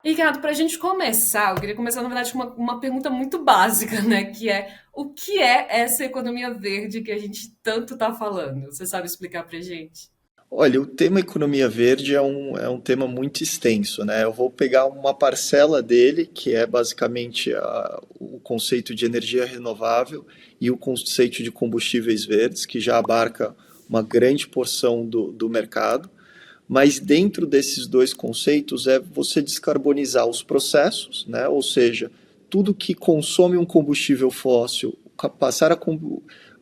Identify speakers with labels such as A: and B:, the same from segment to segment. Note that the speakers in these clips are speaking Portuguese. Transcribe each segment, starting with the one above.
A: Ricardo, para a gente começar, eu queria começar, na verdade, com uma pergunta muito básica, né? Que é o que é essa economia verde que a gente tanto está falando? Você sabe explicar para gente?
B: Olha, o tema economia verde é um tema muito extenso, né? Eu vou pegar uma parcela dele, que é basicamente o conceito de energia renovável e o conceito de combustíveis verdes, que já abarca uma grande porção do mercado. Mas dentro desses dois conceitos é você descarbonizar os processos, né? Ou seja, tudo que consome um combustível fóssil, passar a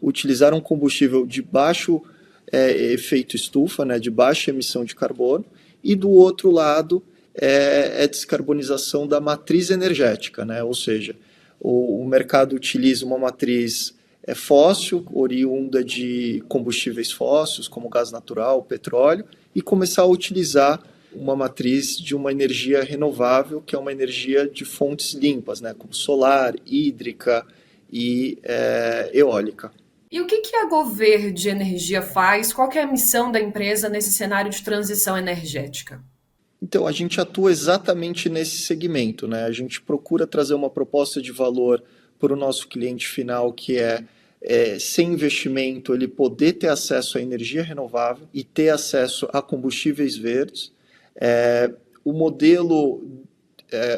B: utilizar um combustível de baixo efeito estufa, né? De baixa emissão de carbono, e do outro lado é descarbonização da matriz energética, né? Ou seja, o mercado utiliza uma matriz fóssil, oriunda de combustíveis fósseis, como gás natural, petróleo, e começar a utilizar uma matriz de uma energia renovável, que é uma energia de fontes limpas, né, como solar, hídrica e eólica.
A: E o que a Goverde Energia faz? Qual que é a missão da empresa nesse cenário de transição energética?
B: Então, a gente atua exatamente nesse segmento, né? A gente procura trazer uma proposta de valor para o nosso cliente final, que sem investimento, ele poder ter acesso à energia renovável e ter acesso a combustíveis verdes. O modelo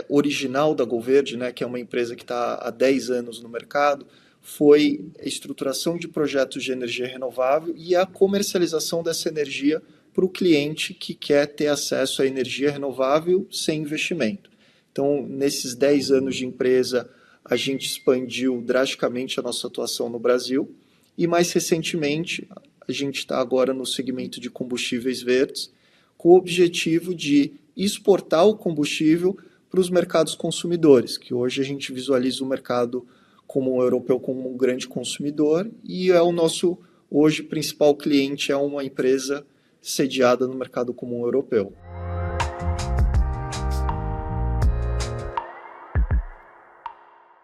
B: original da Goverde, né, que é uma empresa que está há 10 anos no mercado, foi a estruturação de projetos de energia renovável e a comercialização dessa energia para o cliente que quer ter acesso à energia renovável sem investimento. Então, nesses 10 anos de empresa, a gente expandiu drasticamente a nossa atuação no Brasil e, mais recentemente, a gente está agora no segmento de combustíveis verdes, com o objetivo de exportar o combustível para os mercados consumidores, que hoje a gente visualiza o mercado como europeu como um grande consumidor e é o nosso hoje principal cliente é uma empresa sediada no mercado comum europeu.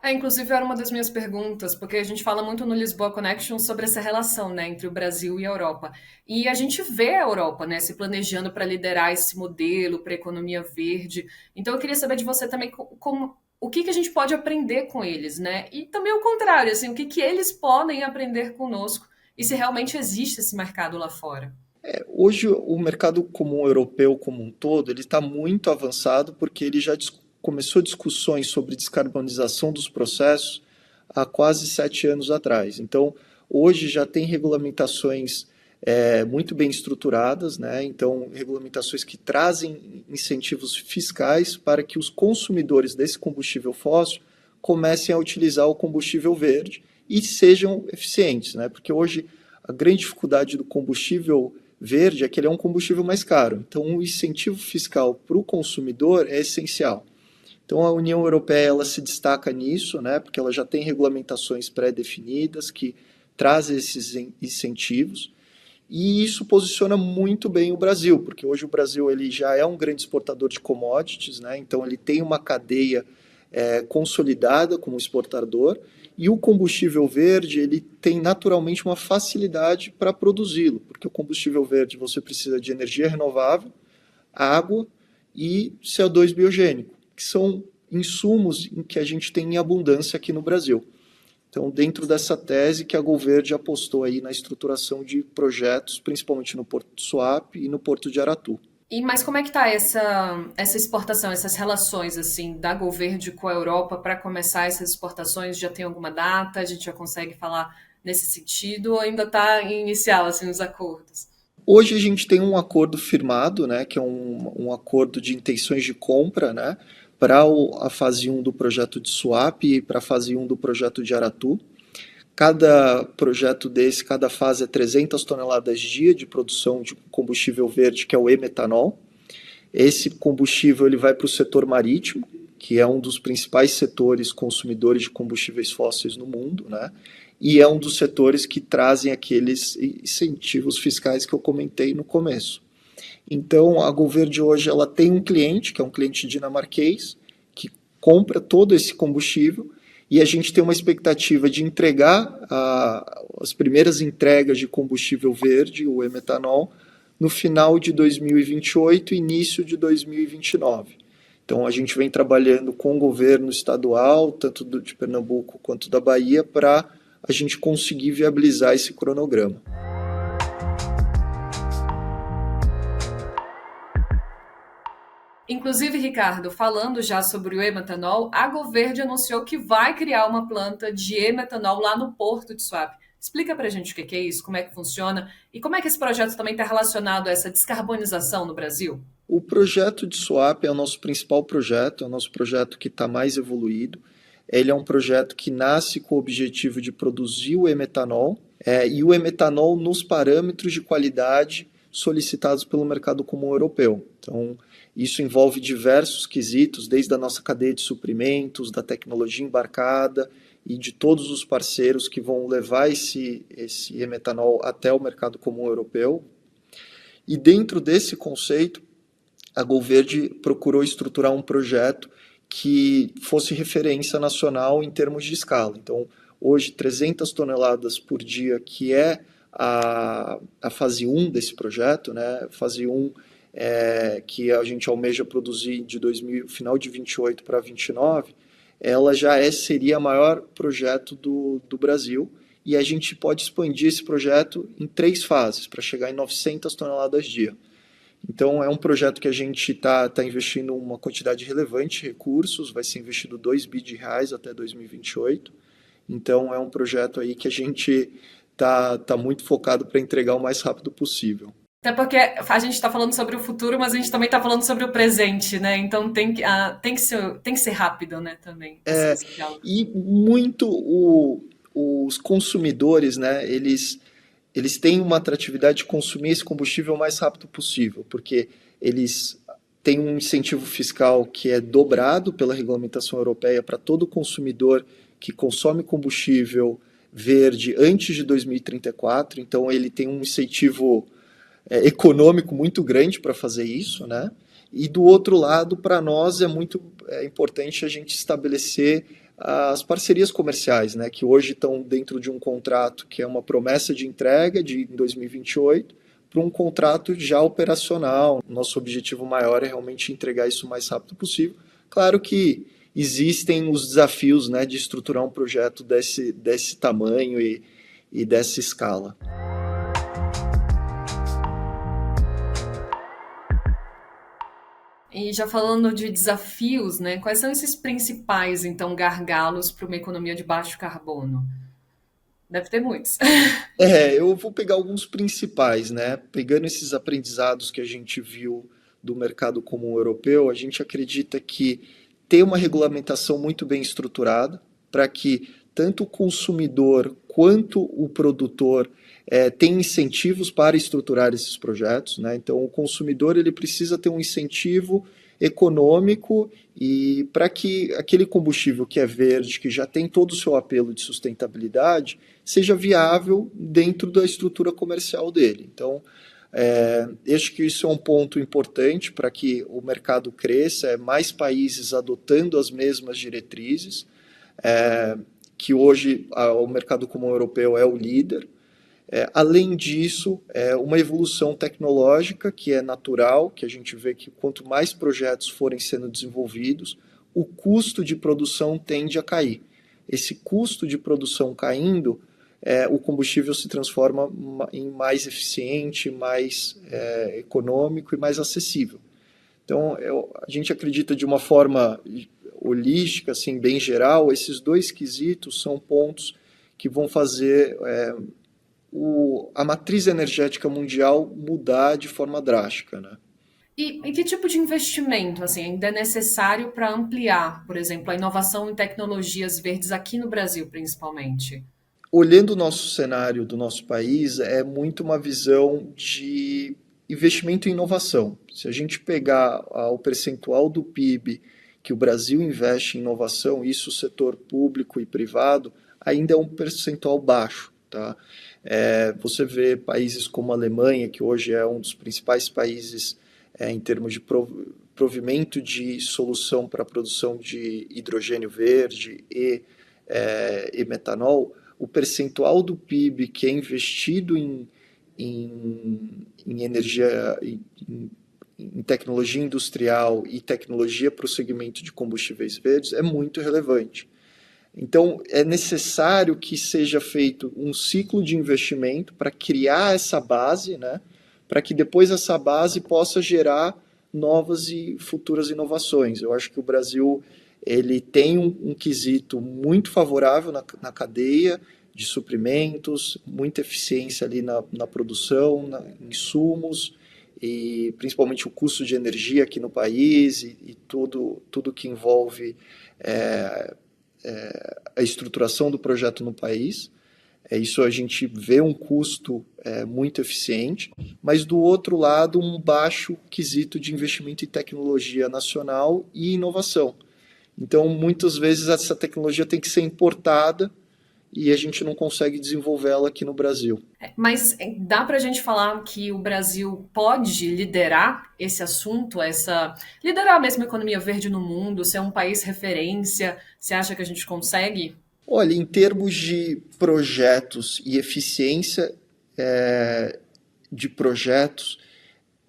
A: Inclusive era uma das minhas perguntas, porque a gente fala muito no Lisboa Connection sobre essa relação, né, entre o Brasil e a Europa. E a gente vê a Europa, né, se planejando para liderar esse modelo para a economia verde. Então eu queria saber de você também o que a gente pode aprender com eles, né? E também o contrário, assim, o que eles podem aprender conosco e se realmente existe esse mercado lá fora.
B: Hoje o mercado comum europeu como um todo ele está muito avançado porque ele já começou discussões sobre descarbonização dos processos há quase 7 anos atrás. Então hoje já tem regulamentações muito bem estruturadas, né? Então regulamentações que trazem incentivos fiscais para que os consumidores desse combustível fóssil comecem a utilizar o combustível verde e sejam eficientes, né? Porque hoje a grande dificuldade do combustível verde é que ele é um combustível mais caro. Então, o incentivo fiscal para o consumidor é essencial. Então, a União Europeia ela se destaca nisso, né, porque ela já tem regulamentações pré-definidas que trazem esses incentivos. E isso posiciona muito bem o Brasil, porque hoje o Brasil ele já é um grande exportador de commodities, né, então ele tem uma cadeia consolidada como exportador, e o combustível verde ele tem naturalmente uma facilidade para produzi-lo, porque o combustível verde você precisa de energia renovável, água e CO2 biogênico, que são insumos em que a gente tem em abundância aqui no Brasil. Então, dentro dessa tese que a Goverde apostou aí na estruturação de projetos, principalmente no Porto de Suape e no Porto de Aratu.
A: Mas como é que tá essa exportação, essas relações assim da Goverde com a Europa para começar essas exportações? Já tem alguma data? A gente já consegue falar nesse sentido ou ainda está inicial assim os acordos?
B: Hoje a gente tem um acordo firmado, né, que é um acordo de intenções de compra, né, para a fase 1 do projeto de Suape e para a fase 1 do projeto de Aratu. Cada projeto desse, cada fase é 300 toneladas dia de produção de combustível verde, que é o e-metanol. Esse combustível ele vai para o setor marítimo, que é um dos principais setores consumidores de combustíveis fósseis no mundo, né? E é um dos setores que trazem aqueles incentivos fiscais que eu comentei no começo. Então, a Goverde hoje ela tem um cliente, que é um cliente dinamarquês, que compra todo esse combustível e a gente tem uma expectativa de entregar as primeiras entregas de combustível verde, o e-metanol, no final de 2028 e início de 2029. Então, a gente vem trabalhando com o governo estadual, tanto de Pernambuco quanto da Bahia, para a gente conseguir viabilizar esse cronograma.
A: Inclusive, Ricardo, falando já sobre o e-metanol, a Goverde anunciou que vai criar uma planta de e-metanol lá no Porto de Suape. Explica pra gente o que é isso, como é que funciona e como é que esse projeto também está relacionado a essa descarbonização no Brasil.
B: O projeto de Suape é o nosso principal projeto, é o nosso projeto que está mais evoluído. Ele é um projeto que nasce com o objetivo de produzir o e-metanol, e o e-metanol nos parâmetros de qualidade solicitados pelo mercado comum europeu. Então, isso envolve diversos quesitos, desde a nossa cadeia de suprimentos, da tecnologia embarcada e de todos os parceiros que vão levar esse e-metanol até o mercado comum europeu. E dentro desse conceito, a Golverde procurou estruturar um projeto que fosse referência nacional em termos de escala. Então, hoje, 300 toneladas por dia, que é a fase 1 desse projeto, né? Fase 1 que a gente almeja produzir de final de 28 para 29, ela já seria o maior projeto do Brasil, e a gente pode expandir esse projeto em 3 fases, para chegar em 900 toneladas dia. Então, é um projeto que a gente está investindo uma quantidade relevante de recursos, vai ser investido 2 bi de reais até 2028. Então, é um projeto aí que a gente está muito focado para entregar o mais rápido possível.
A: Até porque a gente está falando sobre o futuro, mas a gente também está falando sobre o presente, né? Então tem que ser rápido, né? Também esse diálogo.
B: E muito os consumidores, né? Eles têm uma atratividade de consumir esse combustível o mais rápido possível, porque eles têm um incentivo fiscal que é dobrado pela regulamentação europeia para todo consumidor que consome combustível verde antes de 2034. Então, ele tem um incentivo econômico muito grande para fazer isso, né? E do outro lado, para nós é muito importante a gente estabelecer as parcerias comerciais, né, que hoje estão dentro de um contrato que é uma promessa de entrega em 2028 para um contrato já operacional. Nosso objetivo maior é realmente entregar isso o mais rápido possível. Claro que existem os desafios, né, de estruturar um projeto desse tamanho e dessa escala.
A: E já falando de desafios, né? Quais são esses principais, então, gargalos para uma economia de baixo carbono? Deve ter muitos.
B: Eu vou pegar alguns principais, né? Pegando esses aprendizados que a gente viu do mercado comum europeu, a gente acredita que ter uma regulamentação muito bem estruturada para que tanto o consumidor quanto o produtor tenham incentivos para estruturar esses projetos, né? Então, o consumidor ele precisa ter um incentivo econômico e para que aquele combustível que é verde, que já tem todo o seu apelo de sustentabilidade, seja viável dentro da estrutura comercial dele. Então, acho que isso é um ponto importante para que o mercado cresça, mais países adotando as mesmas diretrizes, que hoje o mercado comum europeu é o líder. Além disso, uma evolução tecnológica que é natural, que a gente vê que quanto mais projetos forem sendo desenvolvidos, o custo de produção tende a cair. Esse custo de produção caindo, o combustível se transforma em mais eficiente, mais econômico e mais acessível. Então, a gente acredita de uma forma holística, assim, bem geral, esses 2 quesitos são pontos que vão fazer a matriz energética mundial mudar de forma drástica, né?
A: E que tipo de investimento assim, ainda é necessário para ampliar, por exemplo, a inovação em tecnologias verdes aqui no Brasil, principalmente?
B: Olhando o nosso cenário do nosso país, é muito uma visão de investimento em inovação. Se a gente pegar o percentual do PIB que o Brasil investe em inovação, isso o setor público e privado, ainda é um percentual baixo. Tá? Você vê países como a Alemanha, que hoje é um dos principais países em termos de provimento de solução para a produção de hidrogênio verde e metanol, o percentual do PIB que é investido em energia, em em tecnologia industrial e tecnologia para o segmento de combustíveis verdes é muito relevante. Então, é necessário que seja feito um ciclo de investimento para criar essa base, né, para que depois essa base possa gerar novas e futuras inovações. Eu acho que o Brasil ele tem um quesito muito favorável na cadeia de suprimentos, muita eficiência ali na produção, em insumos, e principalmente o custo de energia aqui no país e tudo que envolve a estruturação do projeto no país. Isso a gente vê um custo muito eficiente, mas do outro lado um baixo quesito de investimento em tecnologia nacional e inovação. Então muitas vezes essa tecnologia tem que ser importada e a gente não consegue desenvolvê-la aqui no Brasil.
A: Mas dá para a gente falar que o Brasil pode liderar esse assunto, liderar mesmo a economia verde no mundo, ser um país referência? Você acha que a gente consegue?
B: Olha, em termos de projetos e eficiência de projetos,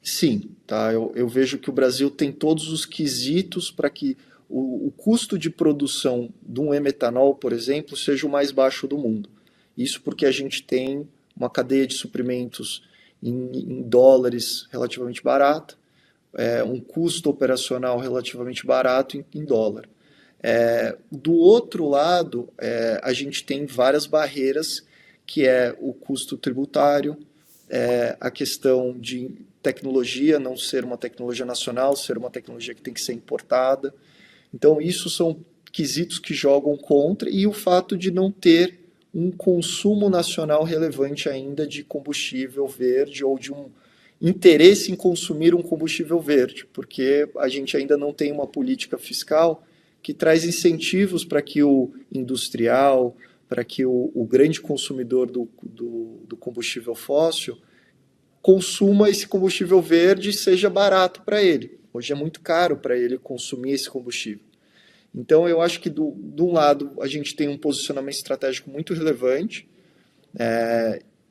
B: sim, tá? Eu vejo que o Brasil tem todos os quesitos para que o custo de produção de um e-metanol, por exemplo, seja o mais baixo do mundo. Isso porque a gente tem uma cadeia de suprimentos em dólares relativamente barata, um custo operacional relativamente barato em dólar. Do outro lado, a gente tem várias barreiras, que é o custo tributário, a questão de tecnologia não ser uma tecnologia nacional, ser uma tecnologia que tem que ser importada. Então, isso são quesitos que jogam contra, e o fato de não ter um consumo nacional relevante ainda de combustível verde ou de um interesse em consumir um combustível verde, porque a gente ainda não tem uma política fiscal que traz incentivos para que o industrial, para que o grande consumidor do combustível fóssil consuma esse combustível verde e seja barato para ele. Hoje é muito caro para ele consumir esse combustível. Então, eu acho que, de um lado, a gente tem um posicionamento estratégico muito relevante,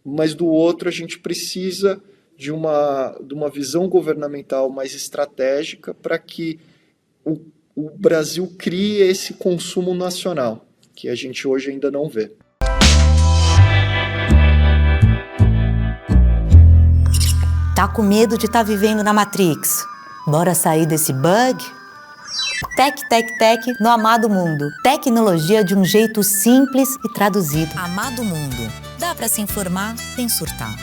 B: mas, do outro, a gente precisa de uma visão governamental mais estratégica para que o Brasil crie esse consumo nacional, que a gente hoje ainda não vê.
C: Tá com medo de estar vivendo na Matrix? Bora sair desse bug? Tec, tec, tec no Amado Mundo. Tecnologia de um jeito simples e traduzido.
D: Amado Mundo. Dá para se informar sem surtar.